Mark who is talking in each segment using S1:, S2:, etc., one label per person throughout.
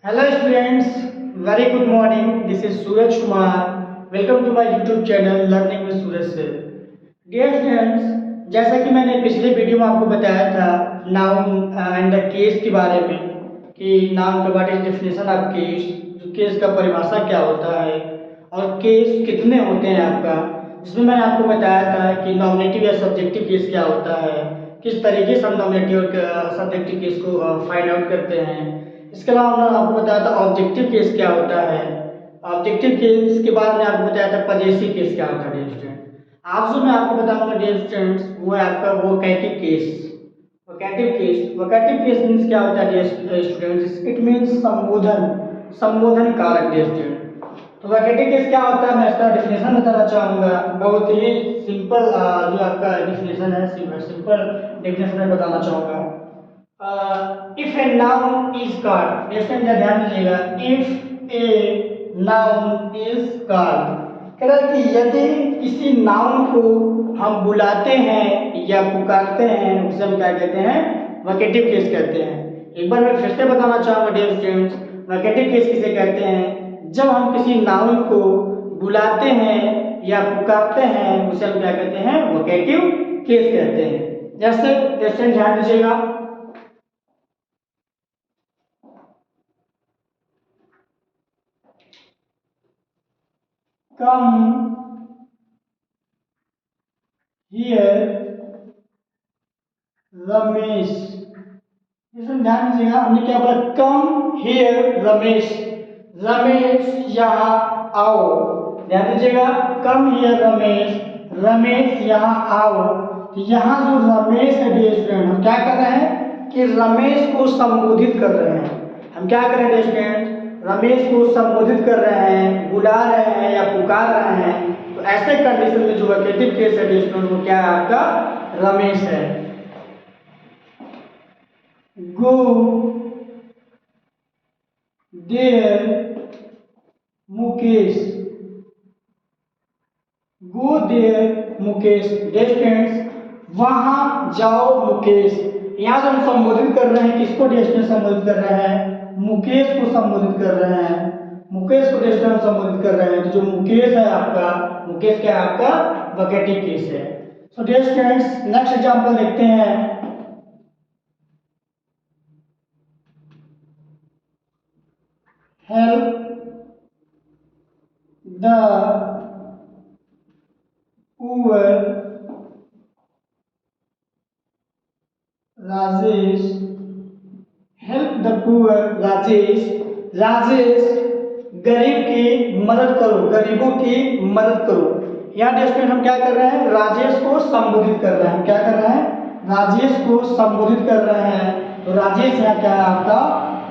S1: Hello students, very good morning. This is Suraj Kumar. Welcome to my YouTube channel Learning with Suraj Sir. Dear students, जैसा कि मैंने पिछले video में आपको बताया था नाउन एंड द केस के बारे में कि नाउन का what is definition of case, case का परिभाषा क्या होता है और केस कितने होते हैं आपका, जिसमें मैंने आपको बताया था कि नॉमिनेटिव या सब्जेक्टिव केस क्या होता है, किस तरीके से हम नॉमिनेटिव और सब्जेक्टिव केस को फाइंड आउट करते हैं। इसके अलावा हमने आपको बताया था ऑब्जेक्टिव केस क्या होता है। ऑब्जेक्टिव केस के बाद में आपको बताया था पजेसिव केस क्या होता है डियर स्टूडेंट। आज जो मैं आपको बताऊंगा डियर स्टूडेंट्स वो है आपका वोकैटिव केस। वोकैटिव केस मीन्स क्या होता है डियर स्टूडेंट्स, इट मीन्स संबोधन कारक डियर स्टूडेंट। तो वोकैटिव केस क्या होता है मैं इसका डेफिनेशन बताना चाहूँगा। बहुत ही सिंपल जो आपका डेफिनेशन है, सिंपल डेफिनेशन मैं बताना चाहूँगा। If a noun is called, इसमें ध्यान दीजिएगा, if a noun is called कह रहा है कि यदि किसी नाउन को हम बुलाते हैं या पुकारते हैं उसे हम क्या कहते हैं, वोकैटिव केस कहते हैं। एक बार मैं फिर से बताना चाहूँगा डियर स्टूडेंट्स, वोकैटिव केस किसे कहते हैं, जब हम किसी नाउन को बुलाते हैं या पुकारते हैं उसे हम क्या कहते हैं, वोकैटिव केस कहते हैं। जैसे ध्यान दीजिएगा, come here रमेश। इसमें ध्यान दीजिएगा, हमने क्या बोला, कम हियर रमेश, रमेश यहाँ आओ। ध्यान दीजिएगा, कम हियर रमेश, रमेश यहाँ आओ। तो यहाँ जो रमेश है डियर स्टूडेंट, हम क्या कर रहे हैं कि रमेश को संबोधित कर रहे हैं। हम क्या कर रहे हैं डियर स्टूडेंट, रमेश को संबोधित कर रहे हैं, बुला रहे हैं या पुकार रहे हैं। तो ऐसे कंडीशन में जो वोकैटिव केस है डियर स्टूडेंट वो क्या है आपका, रमेश है। Go there Mukesh, go there Mukesh, distance वहां जाओ मुकेश। यहाँ से हम संबोधित कर रहे हैं, किसको डिस्टेंस संबोधित कर रहे हैं, मुकेश को संबोधित कर रहे हैं, मुकेश को डिस्टेंस संबोधित कर रहे हैं। तो जो मुकेश है आपका, मुकेश क्या है आपका, वोकैटिव केस है। So dear students, next example देखते हैं। Help the poor Rajesh, help the poor Rajesh, Rajesh गरीब की मदद करो, गरीबों की मदद करो। यहाँ डिस्ट्रेंट हम क्या कर रहे हैं, राजेश को संबोधित कर रहे हैं। क्या कर रहे हैं, राजेश को संबोधित कर रहे हैं। तो राजेश यहाँ क्या है आपका,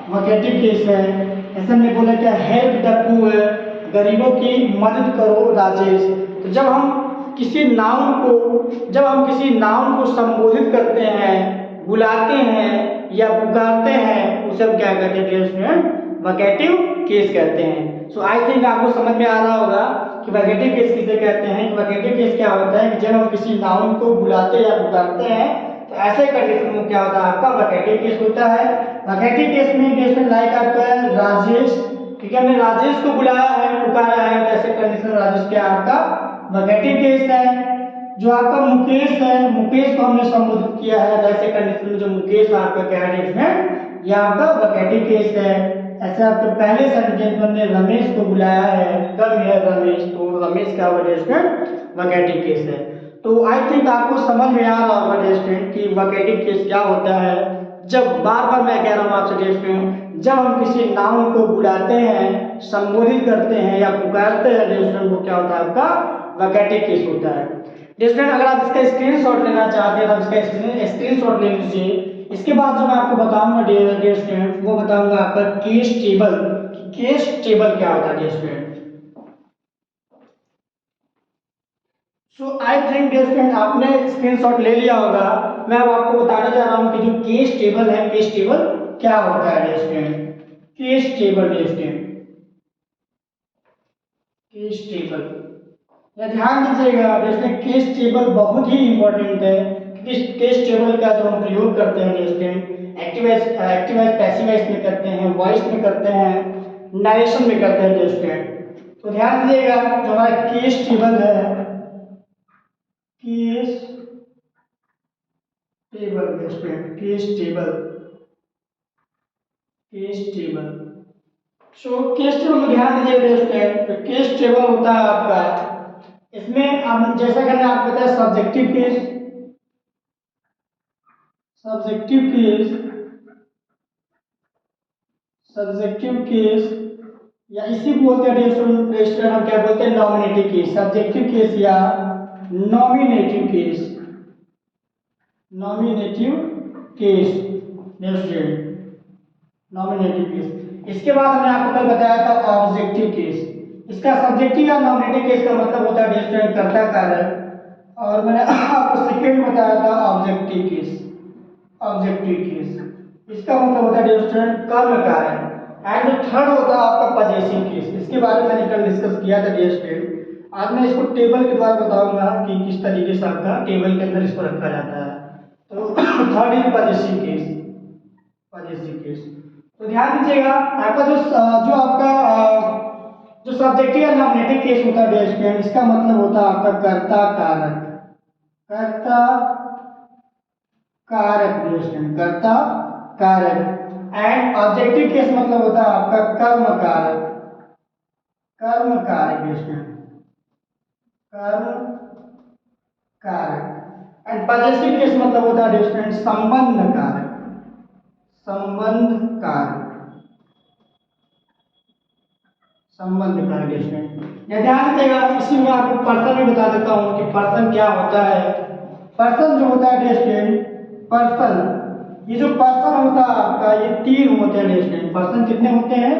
S1: वोकैटिव केस है। ऐसे हमने बोला क्या, हेल्प द पुअर, गरीबों की मदद करो राजेश। तो जब हम किसी नाउन को संबोधित करते हैं, बुलाते हैं या पुकारते हैं उसे हम क्या कहते हैं डियर स्टूडेंट, वोकैटिव केस कहते हैं। सो आई थिंक आपको समझ में आ रहा होगा कि वोकैटिव केस किसे कहते हैं। वोकैटिव केस क्या होता है कि जब हम किसी नाउन को बुलाते या पुकारते हैं तो ऐसे कंडीशन में क्या होता है आपका, वोकैटिव केस होता है। वोकैटिव केस में डियर लाइक आपका राजेश, क्योंकि हमने राजेश को बुलाया है, पुकारा है, तो ऐसे कंडीशन में राजेश क्या आपका, वोकैटिव केस है। जो आपका मुकेश है, मुकेश को हमने संबोधित किया है, तो ऐसे कंडीशन में जो मुकेश आपका क्या है इसमें, यह आपका वोकैटिव केस है। ऐसे आपके पहले सेंटेंस में हमने रमेश को बुलाया है, कम है रमेश, तो रमेश क्या होगा इसमें, वोकैटिव केस है। तो आई थिंक आपको समझ में आ रहा होगा स्टूडेंट कि वोकैटिव केस क्या होता है। जब बार बार मैं कह रहा हूँ आपसे स्टूडेंट, जब हम किसी नाउन को बुलाते हैं, संबोधित करते हैं या पुकारते हैं स्टूडेंट, वो क्या होता है आपका, वोकैटिव केस होता है। स्टूडेंट अगर आप इसका स्क्रीनशॉट लेना चाहते हैं तो आप इसका स्क्रीनशॉट ले लीजिए। इसके बाद जो मैं आपको बताऊंगा डियर स्टूडेंट, वो बताऊंगा आपका केस टेबल। केस टेबल क्या होता है dear student. So I think dear student आपने स्क्रीनशॉट ले लिया होगा। मैं अब आपको बताने जा रहा हूं कि जो केस टेबल है, केस टेबल क्या होता है dear student. Case table dear student, case table ध्यान दीजिएगा, जैसे केस टेबल बहुत ही इंपॉर्टेंट है। केस टेबल का जो हम प्रयोग करते हैं student, active voice passive voice में करते हैं, वॉइस में करते हैं, नरेशन में करते हैं स्टूडेंट। तो ध्यान दीजिएगा जो हमारा केस टेबल है, case table student, case table. So case table में ध्यान दीजिएगा स्टूडेंट, तो केस टेबल होता है आपका, इसमें हम जैसा कि हमने आपको बताया सब्जेक्टिव केस, सब्जेक्टिव केस या इसी को बोलते हैं स्टूडेंट हम क्या बोलते हैं, नॉमिनेटिव केस, सब्जेक्टिव केस या नॉमिनेटिव केस, नॉमिनेटिव केस। इसके बाद हमने आपको कल बताया था ऑब्जेक्टिव केस। इसका सब्जेक्टिव या नॉमिनेटिव केस का मतलब होता है स्टूडेंट कर्ता कारक, और मैंने आपको सेकेंड बताया था ऑब्जेक्टिव केस, इसका मतलब होता है स्टूडेंट कर्म कारक, एंड जो थर्ड होता है आपका पजेसिव केस। इसके बारे में मैंने कल डिस्कस किया था स्टूडेंट। आज मैं इसको टेबल के द्वारा बताऊंगा कि किस तरीके से आपका टेबल के अंदर इसको रखा जाता है। तो थर्ड इज पजेसिव केस। तो ध्यान दीजिएगा आपका जो आपका जो सब्जेक्टिव या नॉमिनेटिव केस होता है स्टूडेंट, इसका मतलब होता है आपका कर्ता कारक, एंड ऑब्जेक्टिव केस मतलब होता है आपका कर्म कारक, एंड पजेसिव केस मतलब होता है स्टूडेंट संबंध कारक। या ध्यान दीजिएगा, इसी में आपको पर्सन भी बता देता हूँ कि पर्सन क्या होता है। पर्सन जो होता है स्टूडेंट, ये जो पर्सन होता है आपका, ये 3 होते हैं स्टूडेंट। पर्सन कितने होते हैं,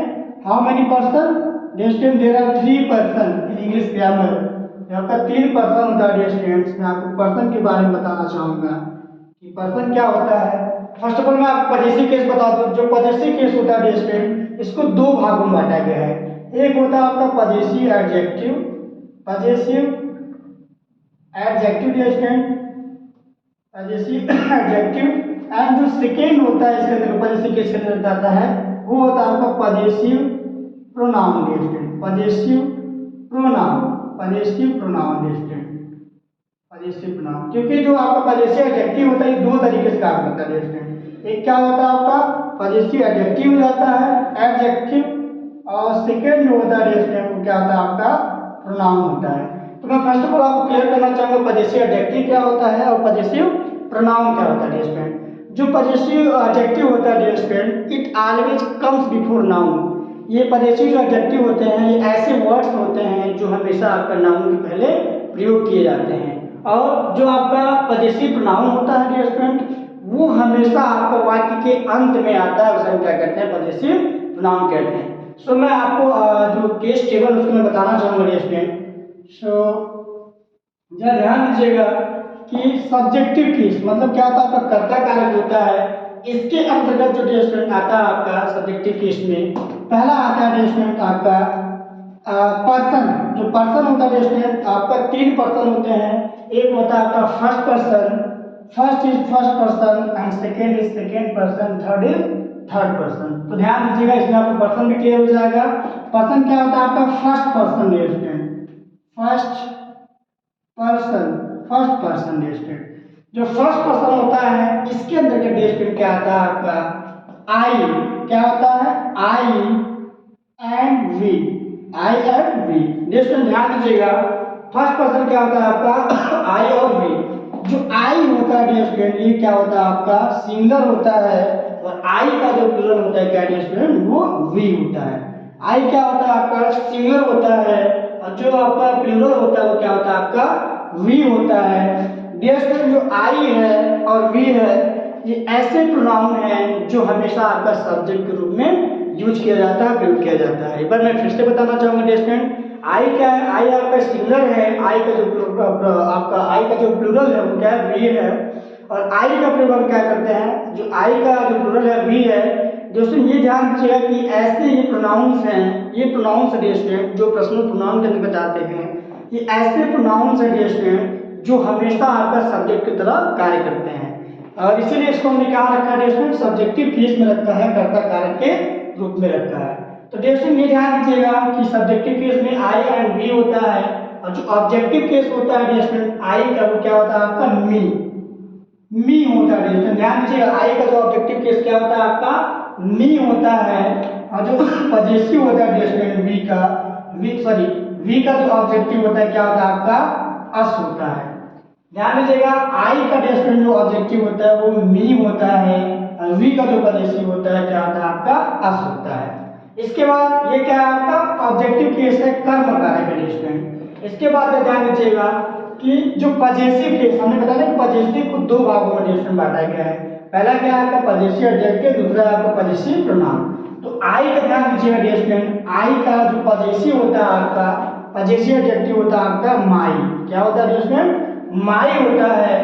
S1: how many person student, there are 3 person in English grammar. आपका 3 पर्सन होता है स्टूडेंट्स। मैं आपको पर्सन के बारे में बताना चाहूंगा कि पर्सन क्या होता है। फर्स्ट ऑफ ऑल मैं आपको पजेसिव केस बता दूं। जो पजेसिव केस होता है स्टूडेंट, इसको 2 भागों में बांटा गया है। एक होता है आपका पजेसिव एडजेक्टिव एंड जो सेकेंड होता है इसके अंदर पजेसिव केस के अंदर आता है, वो होता है आपका पजेसिव प्रोनाउन स्टूडेंट, क्योंकि जो आपका पजेसिव एडजेक्टिव होता है ये 2 तरीके से काम करता है स्टूडेंट। एक क्या होता है आपका पजेसिव एडजेक्टिव हो जाता है एडजेक्टिव, और सेकेंड जो होता है स्टूडेंट वो क्या होता है आपका प्रोनाउन होता है। तो मैं फर्स्ट ऑफ ऑल आपको क्लियर करना चाहूंगा पजेसिव एडजेक्टिव क्या होता है और पजेसिव प्रोनाउन क्या होता है स्टूडेंट। जो पजेसिव एडजेक्टिव होता है student, it always comes before noun. ये पजेसिव जो एडजेक्टिव होते हैं ये ऐसे वर्ड्स होते हैं जो हमेशा आपका नाउन के पहले प्रयोग किए जाते हैं, और जो आपका पजेसिव प्रोनाउन होता है स्टूडेंट, वो हमेशा आपका वाक्य के अंत में आता है, उसे हम क्या कहते हैं पजेसिव प्रोनाउन कहते हैं। सो मैं आपको जो केस टेबल उसको मैं बताना चाहूंगा स्टूडेंट। सो जरा ध्यान दीजिएगा कि सब्जेक्टिव केस मतलब क्या होता है, आपका कर्ता कारक होता है। इसके अंतर्गत जो स्टूडेंट आता है आपका सब्जेक्टिव केस में, पहला आता है स्टूडेंट आपका पर्सन। जो पर्सन होता है स्टूडेंट, आपका 3 पर्सन होते हैं। एक होता है आपका first person and second is second person, third is third person. तो ध्यान दीजिएगा, इसमें आपको पर्सन भी क्लियर हो जाएगा। पर्सन क्या होता है आपका first person student, first person student. जो फर्स्ट पर्सन होता है इसके अंदर के स्टूडेंट क्या आता है आपका आई, क्या होता है आई एंड वी स्टूडेंट। ध्यान दीजिएगा, फर्स्ट पर्सन क्या होता है आपका आई और वी। जो आई होता है स्टूडेंट, ये क्या होता है आपका सिंगुलर होता है, और आई का जो प्लूरल होता है क्या स्टूडेंट, वो वी होता है। आई क्या होता है आपका सिंगुलर होता है, और जो आपका प्लूरल होता है वो क्या होता है आपका वी होता है। स्टूडेंट जो आई है और वी है ये ऐसे प्रोनाउन हैं जो हमेशा आपका सब्जेक्ट के रूप में यूज किया जाता है, प्रयोग किया जाता है। एक बार मैं फिर से बताना चाहूंगा स्टूडेंट, आई क्या है, आई आपका सिंगुलर है, आई का जो प्लूरल है वो क्या है वी है, और आई का प्रयोग हम क्या करते हैं, जो आई का जो प्लूरल है वी है। दोस्तों ये ध्यान दीजिएगा कि ऐसे ये प्रोनाउंस हैं, ये प्रोनाउंस है स्टूडेंट जो पर्सनल प्रोनाउन के अंतर्गत आते हैं। ये ऐसे प्रोनाउंस है स्टूडेंट जो हमेशा आपका सब्जेक्ट की तरह कार्य करते हैं, और इसीलिए इसको हमने कहा रखा है डियर सब्जेक्टिव केस में रखा है, कर्ता कारक के रूप में रखा है। तो डियर ये ध्यान दीजिएगा कि सब्जेक्टिव केस में आई एंड वी होता है, और जो ऑब्जेक्टिव केस होता है डियर आई का वो क्या होता है आपका मी होता है डियर। ध्यान दीजिएगा आई का जो ऑब्जेक्टिव केस क्या होता है आपका मी होता है, और जो पॉजिटिव होता है डियर वी का जो ऑब्जेक्टिव होता है क्या होता है आपका अस होता है। ध्यान दीजिएगा आई का डियर जो ऑब्जेक्टिव होता है वो मी होता है, और वी का जो पॉजिटिव होता है क्या होता है आपका अस होता है। इसके बाद ये क्या है आपका ऑब्जेक्टिव केस है कर्म कारक डियर। इसके बाद ध्यान दीजिएगा कि जो पॉजिटिव केस हमने बताया कि पॉजिटिव को दो भागों में डियर बांटा गया है। पहला क्या है आपका पॉजिटिव एडजेक्टिव, दूसरा है आपका पॉजिटिव प्रोनाउन। तो आई का ध्यान दीजिएगा डियर आई का जो पॉजिटिव होता है आपका पॉजिटिव एडजेक्टिव होता है आपका माई। क्या होता है डियर माई होता है,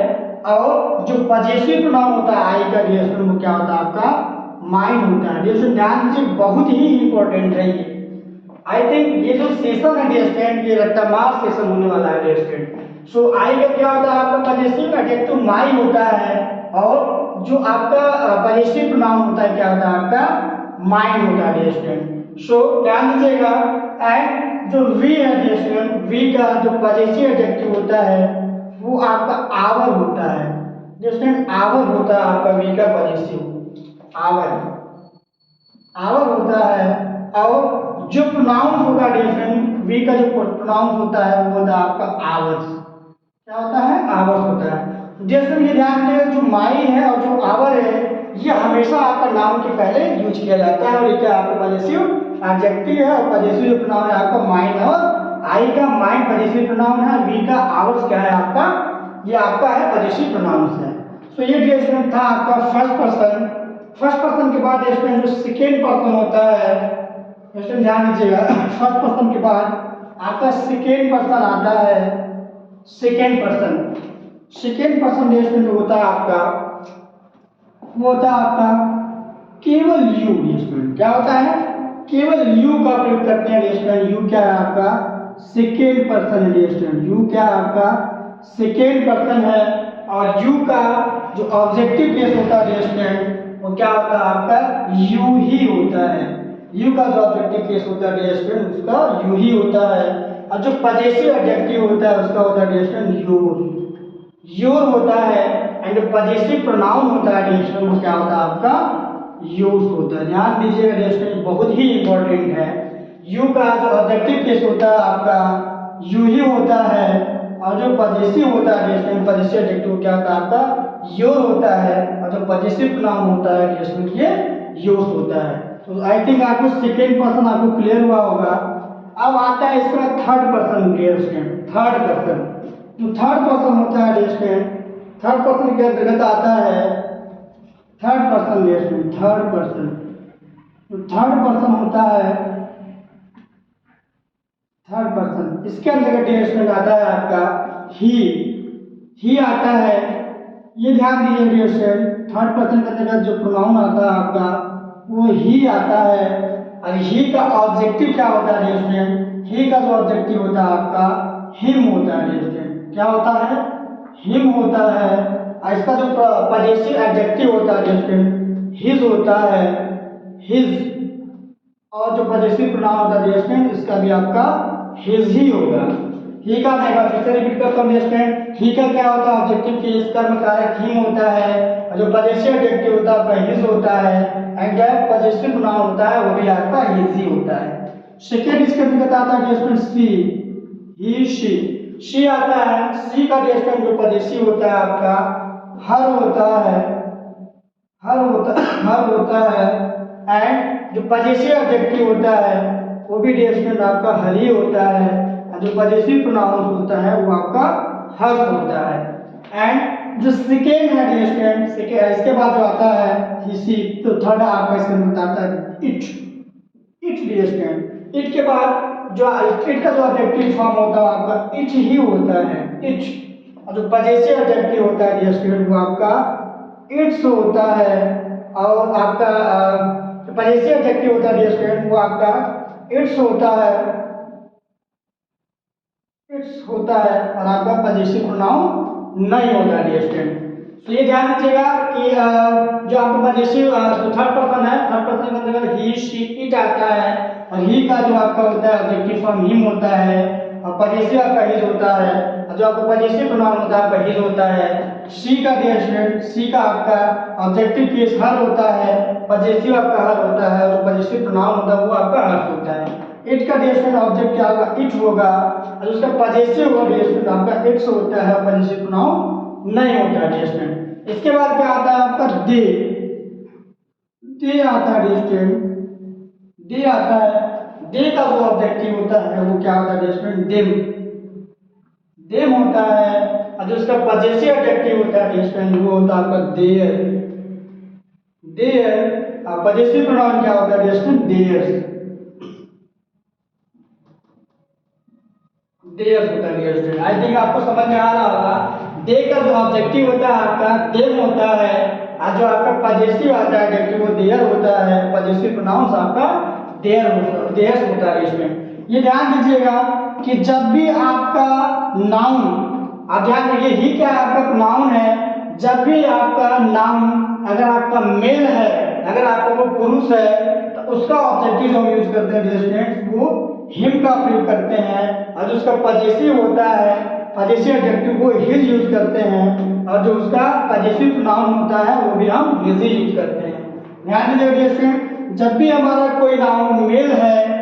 S1: और जो पॉजिटिव प्रोनाउन होता है आई का डियर वो क्या होता है आपका माइंड होता है। डियर ध्यान दीजिए बहुत ही इंपॉर्टेंट है ये। आई थिंक ये जो सेशन है डियर ये रट्टामार सेशन होने वाला है डियर। सो आई का क्या होता है आपका पॉजिटिव एडजेक्टिव माई होता है, और जो आपका पॉजिटिव प्रोनाउन होता है क्या होता है आपका माइंड होता है डियर। सो ध्यान दीजिएगा एंड जो वी है डियर वी का जो पॉजिटिव एडजेक्टिव होता है वो आपका आवर होता है डियर। आवर होता है आपका वी का पॉजिटिव आवर होता है, और जो प्रोनाउंस होता है डियर वी का जो प्रोनाउंस होता है वो होता है आपका आवर्स। क्या होता है आवर्स होता है। डियर ये ध्यान रखिएगा जो माई है और जो आवर है ये हमेशा आपका नाउन के पहले यूज किया जाता है, और ये क्या आपका पॉजिटिव एडजेक्टिव है, और पॉजिटिव जो प्रोनाउन है आपका माइंड है, और आई का माइंड पॉजिटिव प्रोनाउन है, वी का आवर्स क्या है आपका ये आपका है पॉजिटिव प्रोनाउंस है। सो ये डियर था आपका फर्स्ट पर्सन। फर्स्ट पर्सन के बाद इसमें जो सेकेंड पर्सन होता है इसमें ध्यान दीजिएगा फर्स्ट पर्सन के बाद आपका सेकेंड पर्सन आता है। सेकेंड पर्सन इसमें जो होता है आपका वो होता है आपका केवल यू। इसमें क्या होता है केवल यू का प्रयोग करते हैं डियर। यू क्या है आपका सेकेंड पर्सन है डियर। यू क्या है आपका सेकेंड पर्सन है, और यू का जो ऑब्जेक्टिव केस होता है डियर वो क्या होता है आपका यू ही होता है। यू का जो ऑब्जेक्टिव केस होता है डियर उसका यू ही होता है, और जो पॉजिटिव एडजेक्टिव होता है उसका होता है डियर योर होता है, एंड जो पॉजिटिव प्रोनाउन होता है डियर वो क्या होता है आपका योर्स होता है। ध्यान दीजिएगा डियर बहुत ही इंपॉर्टेंट है। यू का जो ऑब्जेक्टिव केस होता है आपका यू ही होता है, और जो पॉजिटिव होता है डियर पॉजिटिव एडजेक्टिव क्या होता है आपका योर होता है, और जो पॉजिटिव प्रोनाउन होता है डियर ये योर्स होता है। तो आई थिंक आपको सेकेंड पर्सन आपको क्लियर हुआ होगा। अब आता है इसका third person dear. Third person जो थर्ड पर्सन होता है डियर थर्ड पर्सन के अंतर्गत आता है third person dear. Third person होता है थर्ड पर्सन, इसके अंतर्गत डियर आता है आपका ही आता है। ये ध्यान दीजिए डियर थर्ड पर्सन के अंतर्गत जो प्रोनाउन आता है आपका वो ही आता है, और ही का ऑब्जेक्टिव क्या होता है डियर। ही का जो ऑब्जेक्टिव होता है आपका हिम होता है डियर। क्या होता है हिम होता है, और इसका जो पॉजिटिव एडजेक्टिव होता है डियर हिज होता है हिज, और जो पॉजिटिव प्रोनाउन होता है डियर इसका भी आपका हिज ही होगा। ही का मैं फिर से रिपीट करता हूँ डियर। ही का क्या होता है ऑब्जेक्टिव केस कर्म कारक हिम होता है, और जो पॉजिटिव एडजेक्टिव होता है आपका हिज होता है, एंड जो पॉजिटिव प्रोनाउन होता है वो भी आपका हिज ही होता है। सेकेंड इसके अंतर्गत आता है डियर सी ही शी आता है। सी का डियर जो पॉजिटिव होता है आपका हर होता है, एंड जो पॉजिटिव एडजेक्टिव होता है वो भी डियर आपका हर ही होता है, और जो पॉजिटिव प्रोनाउन होता है वो आपका हर्ष होता है। एंड जो सेकेंड है डियर इसके बाद जो आता है ही तो थर्ड आपका इसके अंदर आता है इट डियर। इट के बाद जो इट का जो ऑब्जेक्टिव फॉर्म होता है आपका इट ही होता है इट, और जो पॉजिटिव एडजेक्टिव होता है डियर वो आपका इट्स होता है, और आपका पॉजिटिव एडजेक्टिव होता है डियर वो आपका इट्स होता है इट्स होता है और आपका पजेसिव प्रोनाउन नहीं होता है डियर स्टूडेंट। तो ये ध्यान दीजिएगा कि जो आपका पजेसिव जो थर्ड पर्सन है, थर्ड पर्सन के अंदर ही शी इट आता है और ही का जो आपका होता है ऑब्जेक्टिव फॉर्म हिम होता है और पजेसिव आपका हिज होता है और जो आपका पजेसिव प्रोनाउन होता है आपका हिज होता है। शी का डियर स्टूडेंट, शी का आपका ऑब्जेक्टिव केस हर होता है, पजेसिव आपका हर होता है और पजेसिव प्रोनाउन होता है वो आपका हर्ष होता है। इट का डियर स्टूडेंट ऑब्जेक्ट क्या होगा, इट होगा और उसका पजेसिव होगा डियर स्टूडेंट आपका इट्स होता है, पजेसिव प्रोनाउन नहीं होता है डियर स्टूडेंट। इसके बाद क्या आता है आपका दे, दे आता है डियर स्टूडेंट, दे आता है। दे का जो ऑब्जेक्टिव होता है वो क्या होता है डियर स्टूडेंट, देम, देम होता है और जो उसका पजेसिव एडजेक्टिव होता है डियर स्टूडेंट वो होता है आपका देयर, देयर। और पजेसिव प्रोनाउन क्या होता है डियर स्टूडेंट, देयर्स, देयर्स होता है डियर स्टूडेंट। आई थिंक आपको समझ में आ रहा होगा। दे का जो ऑब्जेक्टिव होता है आपका देम होता है और जो आपका पजेसिव आता है एडजेक्टिव वो देयर होता है, पजेसिव प्रोनाउंस आपका देयर होता है, देयर्स होता है इसमें। ये ध्यान दीजिएगा कि जब भी आपका नाउन, आप ध्यान रखिए ही क्या आपका प्रोनाउन है, जब भी आपका नाउन अगर आपका मेल है, अगर आपका वो पुरुष है तो उसका ऑब्जेक्टिव जो हम यूज करते हैं डियर स्टूडेंट्स वो हिम का प्रयोग करते हैं और जो उसका पजेसिव होता है, पजेसिव एडजेक्टिव वो हिज यूज करते हैं और जो उसका पजेसिव प्रोनाउन होता है वो भी हम हिज ही यूज करते हैं। ध्यान दीजिएगा डियर स्टूडेंट, जब भी हमारा कोई नाउन मेल है,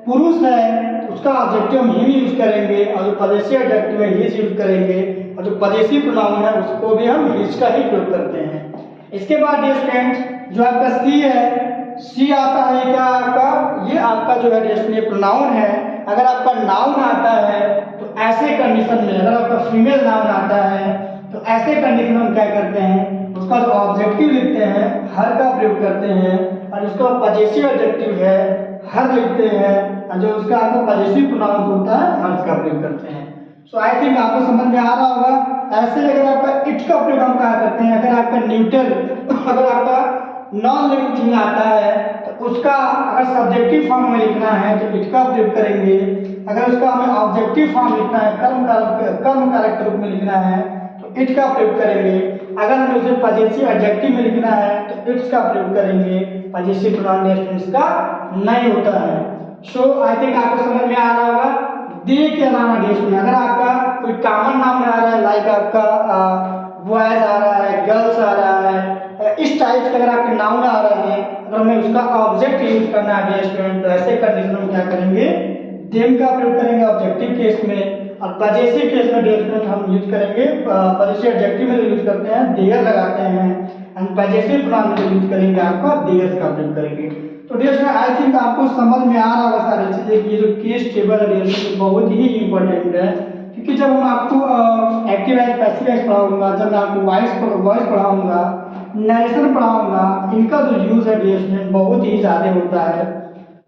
S1: पुरुष है तो उसका ऑब्जेक्टिव हम हिम यूज करेंगे और जो पजेसिव एडजेक्टिव है हिज यूज करेंगे और जो पजेसिव प्रोनाउन है उसको भी हम हिज का ही प्रयोग करते हैं। इसके बाद डियर स्टूडेंट जो आपका सी है, सी आता है क्या आपका, ये आपका जो है डियर स्टूडेंट प्रोनाउन है। अगर आपका नाउन आता है तो ऐसे कंडीशन में, अगर आपका फीमेल नाउन आता है तो ऐसे कंडीशन में हम क्या करते हैं, उसका जो ऑब्जेक्टिव लिखते हैं हर का प्रयोग करते हैं और उसका पजेसिव एडजेक्टिव है हर लिखते हैं और जो उसका आपका पजेसिव प्रोनाउन होता है हर्ष का प्रयोग करते हैं। सो आई थिंक आपको समझ में आ रहा होगा। ऐसे अगर आपका इट का प्रयोग हम क्या करते हैं, अगर आपका न्यूट्रल, अगर आपका नॉन लिविंग थिंग आता है तो उसका अगर सब्जेक्टिव फॉर्म में लिखना है तो इट का प्रयोग करेंगे, अगर उसका हमें ऑब्जेक्टिव फॉर्म लिखना है, कर्म कारक के रूप में लिखना है तो इट का प्रयोग करेंगे, अगर हमें उसे पजेसिव एडजेक्टिव में लिखना है तो इट्स का प्रयोग करेंगे, पजेसिव प्रोनाउन का नहीं होता है। सो आई थिंक आपको समझ में आ रहा होगा। दे के अलावा डेस में अगर आपका कोई कॉमन नाम आ रहा है, लाइक आपका बॉयज आ रहा है, गर्ल्स आ रहा है, इस टाइप के अगर आपके नाउन आ रहे हैं, अगर हमें उसका ऑब्जेक्ट यूज करना है डियर स्टूडेंट तो ऐसे कंडीशन में क्या करेंगे, देम का प्रयोग करेंगे ऑब्जेक्टिव केस में और पजेसिव केस में डियर स्टूडेंट हम यूज करेंगे, पजेसिव एडजेक्टिव में यूज करते हैं देयर लगाते हैं एंड पजेसिव प्रोनाउन में यूज करेंगे आपका देयर्स का प्रयोग करेंगे। तो डियर स्टूडेंट आई थिंक आपको समझ में आ रहा होगा सारी चीजें कि ये जो केस टेबल है डियर स्टूडेंट बहुत ही इंपॉर्टेंट है, क्योंकि जब हम आपको एक्टिव एज पैसिव एज पढ़ाऊंगा, जब मैं आपको वॉइस पढ़ाऊंगा, नरेशन पढ़ाऊंगा, इनका जो यूज है डियर स्टूडेंट बहुत ही ज़्यादा होता है।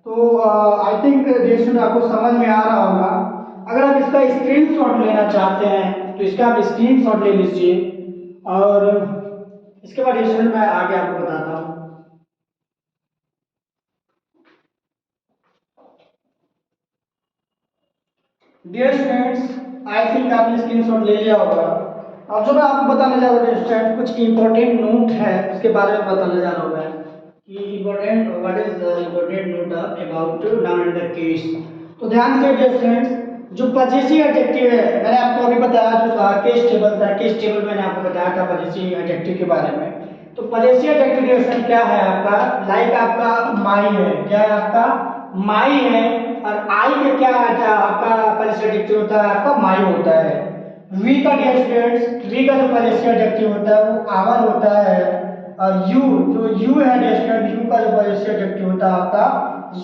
S1: तो आई थिंक डियर स्टूडेंट आपको समझ में आ रहा होगा। अगर आप इसका स्क्रीनशॉट लेना चाहते हैं तो इसका आप स्क्रीनशॉट ले लीजिए और इसके बाद डियर स्टूडेंट मैं आगे आपको बताता हूँ। डियर स्टूडेंट्स आई थिंक आपने स्क्रीनशॉट ले लिया होगा। अब जो मैं आपको बताने जा रहा हूँ डियर स्टूडेंट कुछ इंपॉर्टेंट नोट है उसके बारे में बताने जा रहा हूँ मैं कि important what is the important note about noun and the case. तो ध्यान दीजिए डियर स्टूडेंट्स, जो पजेसिव एडजेक्टिव है मैंने आपको अभी बताया, जो केस टेबल था, केस टेबल मैंने आपको बताया था पजेसिव एडजेक्टिव के बारे में। तो पजेसिव एडजेक्टिव डियर स्टूडेंट क्या है आपका, लाइक आपका माई है, क्या है आपका माई है और आई के क्या आपका पजेसिव एडजेक्टिव होता है आपका माई होता है। वी का डियर स्टूडेंट्स, वी का जो पजेसिव एडजेक्टिव होता है वो आवर होता है और यू जो यू है डियर स्टूडेंट, यू का जो पजेसिव एडजेक्टिव होता है आपका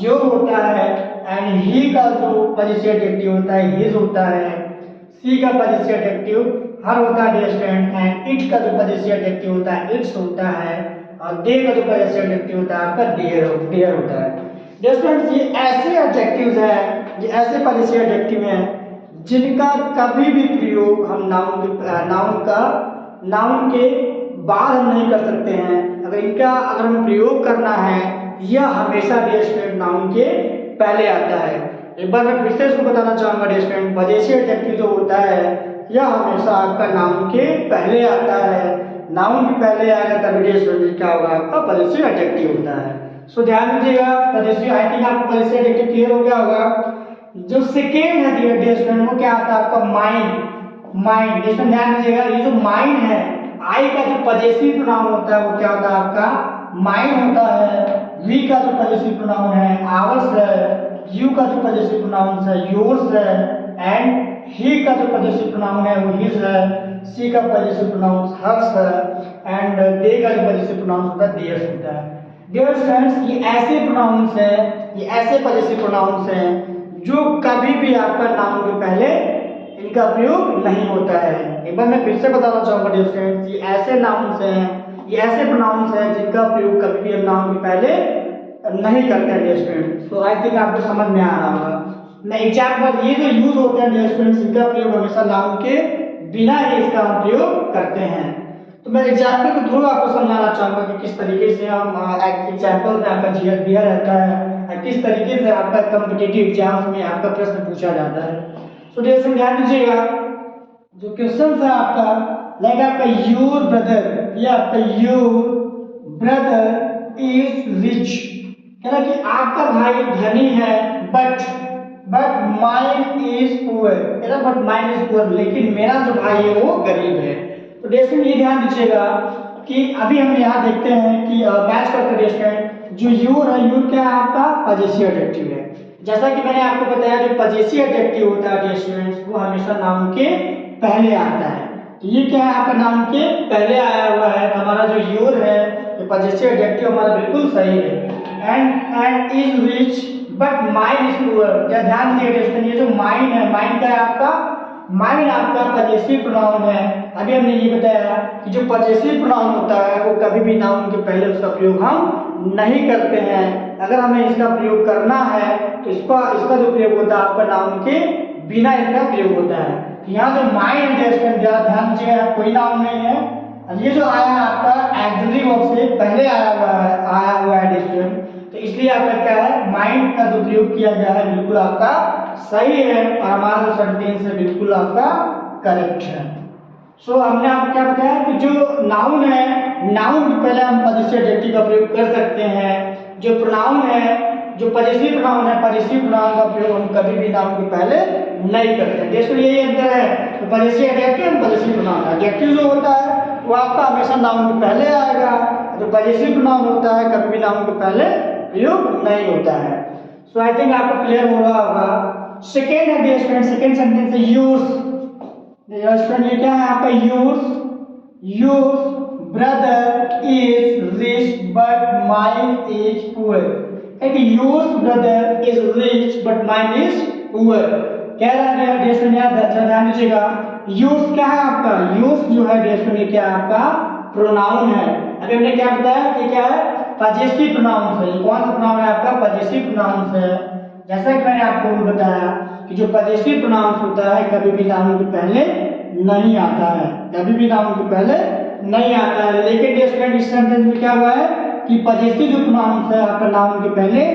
S1: योर होता है एंड ही का जो पजेसिव एडजेक्टिव होता है हिज होता है। सी का पजेसिव एडजेक्टिव हर होता है डियर स्टूडेंट एंड इट का जो पजेसिव एडजेक्टिव होता है इट्स होता है और दे का जो पजेसिव एडजेक्टिव होता है आपका देयर होता है। डियर स्टूडेंट्स ये ऐसे एडजेक्टिव्स हैं, ये ऐसे पजेसिव एडजेक्टिव हैं जिनका कभी भी प्रयोग हम नाउन के बाद हम नहीं कर सकते हैं। अगर हम प्रयोग करना है यह हमेशा डियर स्टूडेंट नाउन के पहले आता है। एक बार मैं फिर से इसको बताना चाहूंगा डियर स्टूडेंट, पजेसिव एडजेक्टिव जो होता है यह हमेशा आपका नाउन के पहले आता है। नाउन के पहले आएगा तभी डियर स्टूडेंट क्या होगा, आपका पजेसिव एडजेक्टिव होता है। सो ध्यान दीजिएगा, पजेसिव, आई थिंक आपको पजेसिव एडजेक्टिव क्लियर हो गया होगा। जो सेकेंड है डियर स्टूडेंट वो क्या आता है आपका, माइंड। माइंड डियर स्टूडेंट ध्यान दीजिएगा, ये जो माइंड है, आई का जो पजेसिव प्रोनाउन होता है वो क्या होता है आपका, माइंड होता है। वी का जो पजेसिव प्रोनाउन है आवर्स है, यू का जो पजेसिव प्रोनाउन है योर्स है, एंड ही का जो पजेसिव प्रोनाउन है वो हिज है, सी का पजेसिव प्रोनाउन हर्स है, एंड दे का जो पजेसिव प्रोनाउन होता है देयर्स होता है। डियर फ्रेंड्स, ये ऐसे प्रोनाउंस हैं, ये ऐसे पजेसिव प्रोनाउंस हैं जो कभी भी आपका नाउन के पहले इनका प्रयोग नहीं होता है। एक बार मैं फिर से बताना चाहूंगा डियर फ्रेंड्स, ये ऐसे नाउन्स हैं, ये ऐसे प्रोनाउंस हैं जिनका प्रयोग कभी भी हम नाउन के पहले नहीं करते हैं डियर स्टूडेंट्स। तो आई थिंक आपको समझ में आ रहा होगा। मैं एग्जाम्पल, ये जो यूज होते हैं डियर स्टूडेंट्स, इनका प्रयोग हमेशा नाउन के बिना ही इसका हम प्रयोग करते हैं। तो मैं एग्जाम्पल के थ्रू आपको समझाना चाहूंगा कि किस तरीके से हम एग्जाम्पल में आपका जीएस दिया रहता है, किस तरीके से आपका कॉम्पिटिटिव एग्जाम्स में आपका प्रश्न पूछा जाता है। तो डियर स्टूडेंट ध्यान दीजिएगा, जो क्वेश्चन है आपका, लाइक आपका योर ब्रदर, या आपका योर ब्रदर इज रिच, कहना कि आपका भाई धनी है, बट माइन इज पुअर, कहना बट माइन इज पुअर, लेकिन मेरा जो भाई है वो गरीब है। तो डियर ये ध्यान दीजिएगा कि अभी हम यहाँ देखते हैं कि मैच करते डियर स्टूडेंट, जो यूर है, यूर क्या है आपका पजेसिव एडजेक्टिव है। जैसा कि मैंने आपको बताया जो पजेसिव एडजेक्टिव होता है डियर स्टूडेंट्स वो हमेशा नाउन के पहले आता है। तो ये क्या है आपका नाउन के पहले आया हुआ है, तो हमारा जो यूर है ये पजेसिव एडजेक्टिव हमारा बिल्कुल सही है। And is rich but mine is poor, या ध्यान दीजिए ये जो माइन है, माइन क्या है आपका, माइन आपका पजेसिव प्रोनाउन है। अभी हमने ये बताया कि जो पजेसिव प्रोनाउन होता है वो कभी भी नाउन के पहले उसका प्रयोग हम नहीं करते हैं। अगर हमें इसका प्रयोग करना है तो इसका जो प्रयोग होता है आपका नाउन के बिना इसका प्रयोग होता है। यहाँ जो माइन है ध्यान दीजिएगा कोई नाउन नहीं है, ये जो आया है आपका एक्सिलरी वर्ब से पहले आया हुआ है डिस्ट्रेंट, तो इसलिए आपका क्या है माइंड का जो प्रयोग किया गया है बिल्कुल आपका सही है और हमारा जो सेंटेंस है बिल्कुल आपका करेक्ट है। सो हमने आपको क्या बताया कि जो नाउन है, नाउन के पहले हम पजेसिव एडजेक्टिव का प्रयोग कर सकते हैं। जो प्रोनाउन है, जो पजेसिव प्रोनाउन है, पजेसिव प्रोनाउन का प्रयोग हम कभी भी नाउन के पहले नहीं करते। देखो यही अंतर है, तो पजेसिव एडजेक्टिव और पजेसिव प्रोनाउन। एडजेक्टिव जो होता है वो आपका हमेशा नाउन के पहले आएगा, जो पजेसिव प्रोनाउन होता है कभी भी नाउन के पहले प्रयोग नहीं होता है। सो आई थिंक आपको क्लियर हो रहा होगा। सेकेंड है डियर स्टूडेंट, सेकेंड सेंटेंस है यूज। डियर स्टूडेंट ये क्या है आपका use brother is rich but mine is poor, use brother is rich but mine is poor कह रहा है डियर स्टूडेंट। ध्यान दीजिएगा, यूज क्या है आपका, यूज जो है डियर स्टूडेंट क्या है आपका प्रोनाउन है। अभी हमने क्या बताया कि क्या है पजेसिव प्रोनाउन है। कौन सा प्रोनाउन है आपका पजेसिव प्रोनाउन है। जैसा कि मैंने आपको बताया कि जो पजेसिव प्रोनाउन होता है कभी भी नाउन के पहले नहीं आता है, कभी भी नाउन के पहले नहीं आता है। लेकिन डियर स्टूडेंट इस सेंटेंस में क्या हुआ है कि पजेसिव जो प्रोनाउन है आपका नाउन के पहले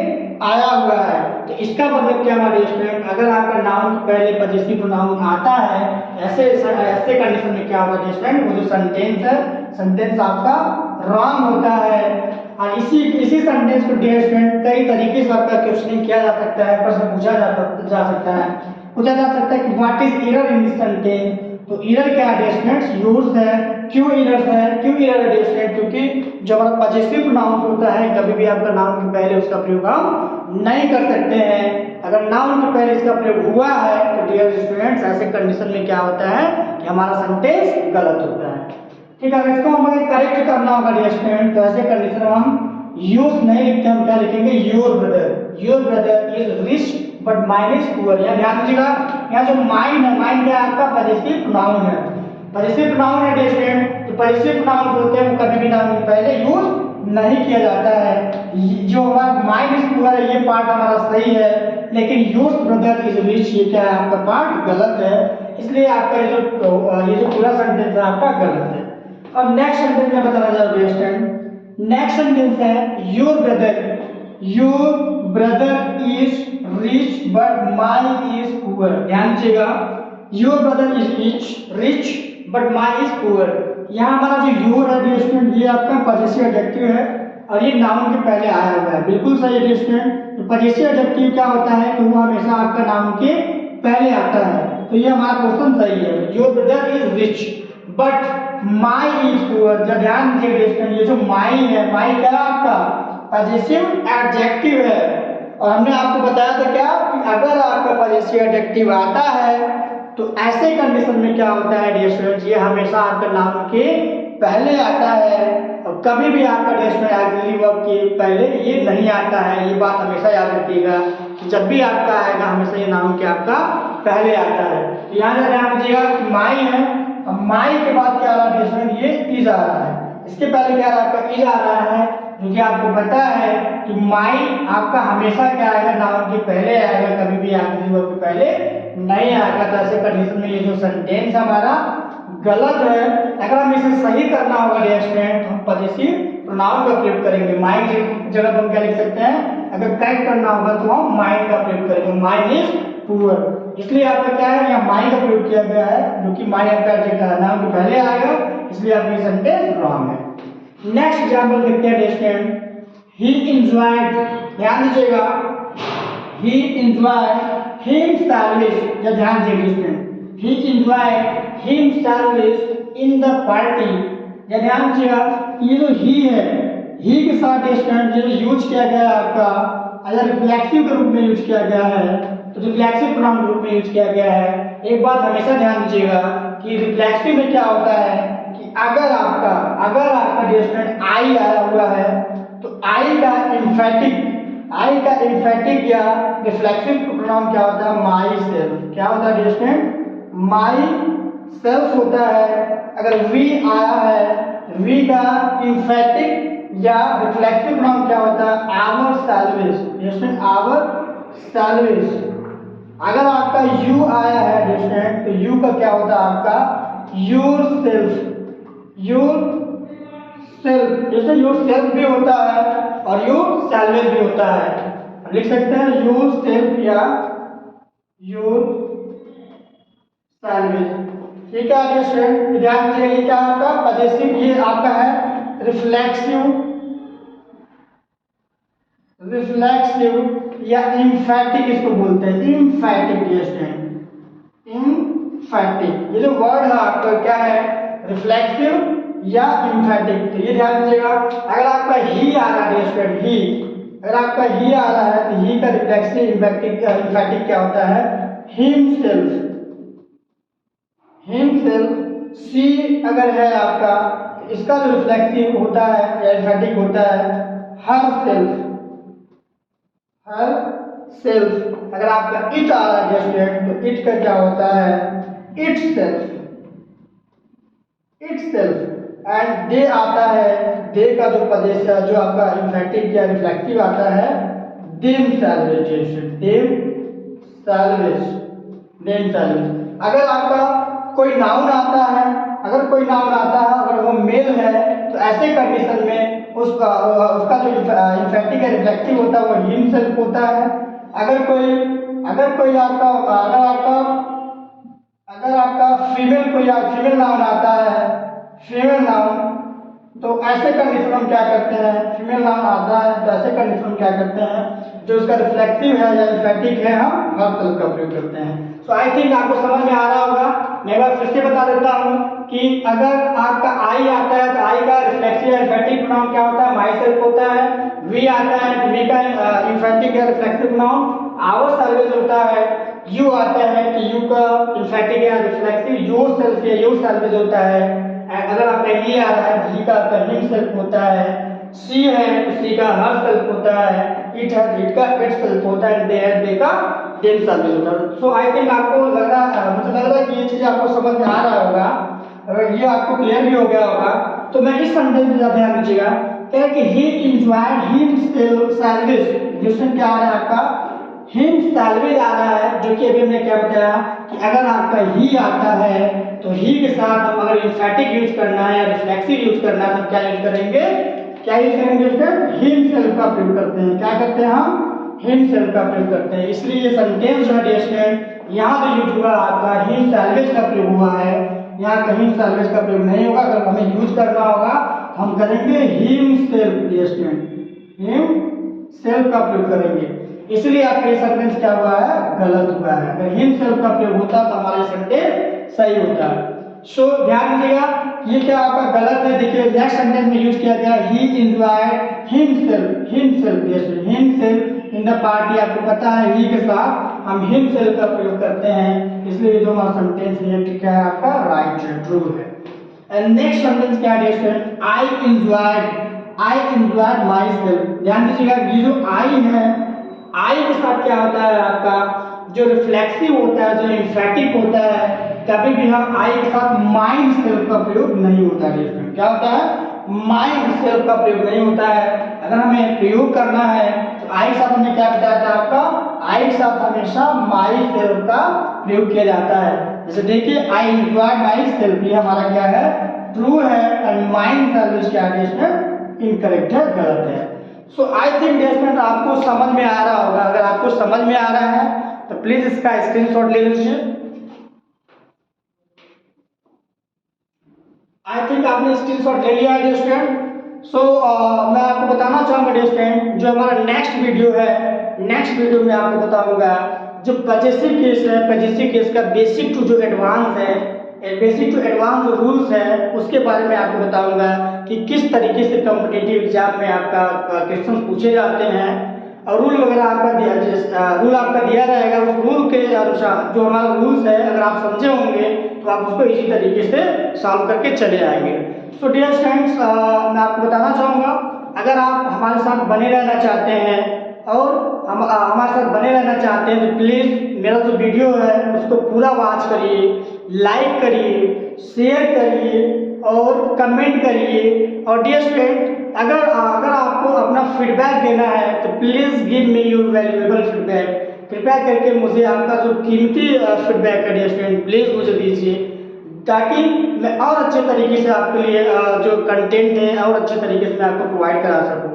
S1: आया हुआ है। तो इसका मतलब क्या हुआ डियर स्टूडेंट, अगर आपका नाउन के पहले पजेसिव प्रोनाउन आता है ऐसे कंडीशन में क्या होगा डियर स्टूडेंट, वो जो सेंटेंस है सेंटेंस आपका रॉन्ग होता है। और इसी सेंटेंस को डियर स्टूडेंट कई तरीके से आपका क्वेश्चनिंग किया जा सकता है, प्रश्न पूछा जा सकता है। पूछा जा सकता है कि what is error in this sentence. तो एरर क्या है डियर स्टूडेंट्स, यूज है। क्यों एरर है डियर स्टूडेंट, क्योंकि जो हमारा पजेसिव प्रोनाउन होता है कभी भी आपका नाउन के पहले उसका प्रयोग हम नहीं कर सकते हैं। अगर नाउन के पहले इसका प्रयोग हुआ है तो डियर स्टूडेंट्स ऐसे कंडीशन में क्या होता है कि हमारा सेंटेंस गलत होता है। ठीक है, इसको हमें करेक्ट करना होगा डियर स्टूडेंट। तो ऐसे कंडीशन में हम यूज नहीं लिखते, हम क्या लिखेंगे your brother is rich but mine is poor. यहाँ ध्यान दीजिएगा, यहाँ जो माइन है, माइन क्या है आपका पजेसिव प्रोनाउन है, पजेसिव प्रोनाउन है डियर स्टूडेंट। तो पजेसिव प्रोनाउन होते हैं वो कभी भी नाउन के पहले यूज नहीं किया जाता है। जो हमारा माइन इज पुअर है ये पार्ट हमारा सही है, लेकिन योर ब्रदर इज रिच ये क्या है आपका पार्ट गलत है। इसलिए आपका ये जो पूरा सेंटेंस है आपका गलत है। अब नेक्स्ट सेंटेंस में बताना चाहूँ डियर स्टूडेंट, नेक्स्ट सेंटेंस है your brother is rich but my is poor. ध्यान दीजिएगा, your brother is rich but my is poor. यहाँ हमारा जो योर है डियर स्टूडेंट, ये आपका पॉजेसिव एडजेक्टिव है और ये नाउन के पहले आया हुआ है। बिल्कुल सही डियर स्टूडेंट। तो पॉजेसिव एडजेक्टिव क्या होता है कि वो हमेशा आपका नाउन के पहले आता है। तो ये हमारा क्वेश्चन सही है। Your brother is rich but my is poor. जब ध्यान दीजिए डियर स्टूडेंट, ये जो माई है, माई क्या है आपका पॉजेसिव एडजेक्टिव है। और हमने आपको बताया था क्या कि अगर आपका पॉजेसिव एडजेक्टिव आता है तो ऐसे कंडीशन में क्या होता है डियर स्टूडेंट्स, ये हमेशा आपका नाउन के पहले आता है और कभी भी आपका डियर स्टूडेंट ऑक्सिलरी वर्ब के पहले ये नहीं आता है। ये बात हमेशा याद रखिएगा कि जब भी आपका आएगा हमेशा ये नाउन के आपका पहले आता है। तो यहाँ से ध्यान दीजिएगा कि माई है और माई के बाद क्या आ रहा है डियर स्टूडेंट, ये इज आ रहा है। इसके पहले क्या आ रहा है आपका इज आ रहा है, जो कि आपको पता है कि माई आपका हमेशा क्या आएगा नाउन के पहले आएगा, कभी भी ऑक्सिलरी वर्ब के पहले नहीं आएगा। तो ऐसे कंडीशन में ये जो सेंटेंस हमारा गलत है। अगर हम इसे सही करना होगा डियर स्टूडेंट तो हम पॉजेसिव प्रोनाउन का प्रयोग करेंगे। माई की जगह हम क्या लिख सकते हैं, अगर करेक्ट करना होगा तो हम माइंड का प्रयोग करेंगे। माइंड इज पुअर, इसलिए आपका क्या है यहाँ माई का प्रयोग किया गया है, जो कि माई आपका नाउन के पहले आएगा, इसलिए आपकी सेंटेंस रॉन्ग है। नेक्स्ट एग्जांपल देखते हैं डियर स्टूडेंट, ही एंजॉयड। ध्यान दीजिएगा, ही एंजॉयड himself। या ध्यान दीजिए dear student, he enjoyed himself in the party। या ध्यान दीजिएगा, ये जो he है, he के साथ डियर स्टूडेंट ये यूज किया गया है आपका अगर रिफ्लेक्सिव के रूप में यूज किया गया है तो रिफ्लेक्सिव प्रोनाउन रूप में यूज किया गया है। एक बात हमेशा ध्यान दीजिएगा कि रिफ्लेक्सिव में क्या होता है कि अगर आपका डियर स्टूडेंट आई आया हुआ है तो आई का एम्फेटिक या रिफ्लेक्सिव प्रोनाउन क्या होता है, माई सेल्फ। क्या होता है डियर स्टूडेंट, माई सेल्फ होता है। अगर वी आया है, वी का एम्फेटिक या रिफ्लेक्सिव प्रोनाउन क्या होता है, ourselves. Dear student ourselves. अगर आपका यू आया है डियर स्टूडेंट तो यू का क्या होता है आपका योर सेल्फ। जैसे योर सेल्फ भी होता है और योर सेल्वेज भी होता है। लिख सकते हैं योर सेल्फ या योर सेल्वेज। ठीक है डियर स्टूडेंट, ध्यान दीजिएगा ये क्या आपका पॉजेसिव, ये आपका है रिफ्लेक्सिव या एम्फेटिक, इसको बोलते हैं एम्फेटिक डियर स्टूडेंट, एम्फेटिक। ये जो वर्ड है आपका क्या है, रिफ्लेक्सिव या एम्फेटिक। तो ये ध्यान दीजिएगा, अगर आपका ही आ रहा है डियर स्टूडेंट, ही अगर आपका ही आ रहा है तो ही का रिफ्लेक्सिव एम्फेटिक क्या होता है, हिमसेल्फ। सी अगर है आपका तो इसका जो रिफ्लेक्सिव होता है या एम्फेटिक होता है हर सेल्फ। अगर आपका इट आ रहा है स्टूडेंट तो इट का क्या होता है, इट सेल्फ। एंड दे आता है, दे का जो पॉजेसिव जो आपका एम्फेटिक या रिफ्लेक्टिव आता है देम सेल्वेज। अगर आपका कोई नाउन आता है, अगर वो मेल है तो ऐसे कंडीशन में उसका जो एम्फेटिक या रिफ्लेक्टिव होता है वो हिमसेल्फ होता है। अगर आपका फीमेल नाउन आता है, फीमेल नाउन, तो ऐसे कंडीशन हम क्या करते हैं, फीमेल नाउन आता है तो ऐसे कंडीशन हम क्या करते हैं, जो उसका रिफ्लेक्टिव है या एम्फेटिक है हम हर सेल्फ का प्रयोग करते हैं। सो आई थिंक आपको समझ में आ रहा होगा। मैं एक बार फिर से बता देता हूँ कि अगर आपका आई आता है तो आई का रिफ्लेक्सिव या एम्फेटिक प्रोनाउन क्या होता है, माई सेल्फ होता है। वी आता है तो वी का एम्फेटिक या रिफ्लेक्सिव प्रोनाउन आवर सेल्वेज होता है। यू आता है कि यू का एम्फेटिक या रिफ्लेक्सिव योर सेल्फ या योर सेल्वेज होता है। अगर आपका ही आ रहा है तो ही का आपका हिम सेल्फ होता है। सी है तो सी का हर सेल्फ होता है। इट है तो इट का इट सेल्फ होता है। दे है दे का देम सेल्फ होता है। सो आई थिंक आपको मुझे लग रहा है कि ये चीज आपको समझ में आ रहा होगा, अगर ये आपको क्लियर भी हो गया होगा। तो मैं इस सेंटेंस में ध्यान दीजिएगा, कह कि ही एंजॉयड हिमसेल्फ सेल्वेज। क्वेश्चन क्या आ रहा है आपका, हिम सेल्वेज आ रहा है, जो कि अभी हमने क्या बताया कि अगर आपका ही आता है तो ही के साथ हम अगर एम्फेटिक यूज करना है या रिफ्लेक्सिव यूज करना है तो हम क्या यूज करेंगे, हिम सेल्फ का प्रयोग करते हैं। क्या करते हैं हम, हिमसेल्फ का प्रयोग करते हैं। इसलिए ये सेंटेंस जो है डियर स्टूडेंट यहाँ जो यूज हुआ आपका हिमसेल्वेज का प्रयोग हुआ है, यहाँ कहीं हिमसेल्वेज का प्रयोग नहीं होगा। अगर हमें यूज करना होगा हम करेंगे हिमसेल्फ डियर स्टूडेंट, हिमसेल्फ का प्रयोग करेंगे। इसलिए आपका ये सेंटेंस क्या हुआ है, गलत हुआ है। अगर हिमसेल्फ का प्रयोग होता तो हमारा सेंटेंस सही होता है। सो ध्यान दीजिएगा ये क्या आपका गलत है। देखिए नेक्स्ट सेंटेंस में यूज किया गया ही enjoyed himself, himself in the party. आपको पता है ही के साथ हम हिमसेल्फ का प्रयोग करते हैं, इसलिए जो हमारा सेंटेंस है क्या है आपका राइट है, ट्रू है। एंड नेक्स्ट सेंटेंस क्या है student, I enjoyed my self. ध्यान दीजिएगा ये जो आई है, आई के साथ क्या होता है आपका जो रिफ्लेक्सिव होता है, जो एम्फैटिक होता है, कभी भी हम आई के साथ माइंड सेल्फ का प्रयोग नहीं होता है। क्या होता है, माइंड सेल्फ का प्रयोग नहीं होता है। अगर हमें प्रयोग करना है तो आई के साथ हमने क्या बताया था आपका, आई के साथ हमेशा माई सेल्फ का प्रयोग किया जाता है। जैसे देखिए आई एंजॉयड माई सेल्फ, ये हमारा क्या है, ट्रू है। एंड माइंड सेल्फ क्या है इसमें इनकरेक्ट है, गलत है। सो आई थिंक डेस्टमेंट आपको समझ में आ रहा होगा। अगर आपको समझ में आ रहा है तो प्लीज इसका स्क्रीनशॉट ले लीजिए। आई थिंक आपने स्क्रीनशॉट ले लिया है स्टूडेंट। सो मैं आपको बताना चाहूंगा स्टूडेंट, जो हमारा नेक्स्ट वीडियो है, नेक्स्ट वीडियो में आपको बताऊंगा जो पजेसिव केस है, पजेसिव केस का बेसिक टू जो एडवांस है, बेसिक टू एडवांस जो रूल्स है उसके बारे में आपको बताऊंगा कि किस तरीके से कॉम्पिटिटिव एग्जाम में आपका क्वेश्चन पूछे जाते हैं। और रूल वगैरह आपका दिया रहेगा। उस रूल के अनुसार जो हमारा रूल्स है अगर आप समझे होंगे तो आप उसको इसी तरीके से सॉल्व करके चले आएंगे। सो डियर फ्रेंड्स, मैं आपको बताना चाहूँगा अगर आप हमारे साथ बने रहना चाहते हैं और हम हमारे साथ बने रहना चाहते हैं तो प्लीज़ मेरा जो वीडियो है उसको पूरा वॉच करिए, लाइक करिए, शेयर करिए और कमेंट करिए। और डियर स्टूडेंट, अगर आपको अपना फीडबैक देना है तो please give me your valuable feedback. कृपया करके मुझे आपका जो कीमती फीडबैक है डियर स्टूडेंट प्लीज़ मुझे दीजिए, ताकि मैं और अच्छे तरीके से आपके लिए जो कंटेंट है और अच्छे तरीके से मैं आपको प्रोवाइड करा सकूँ।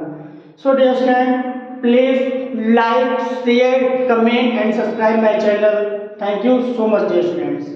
S1: So dear student, please like, share, comment and subscribe my channel. Thank you so much dear students.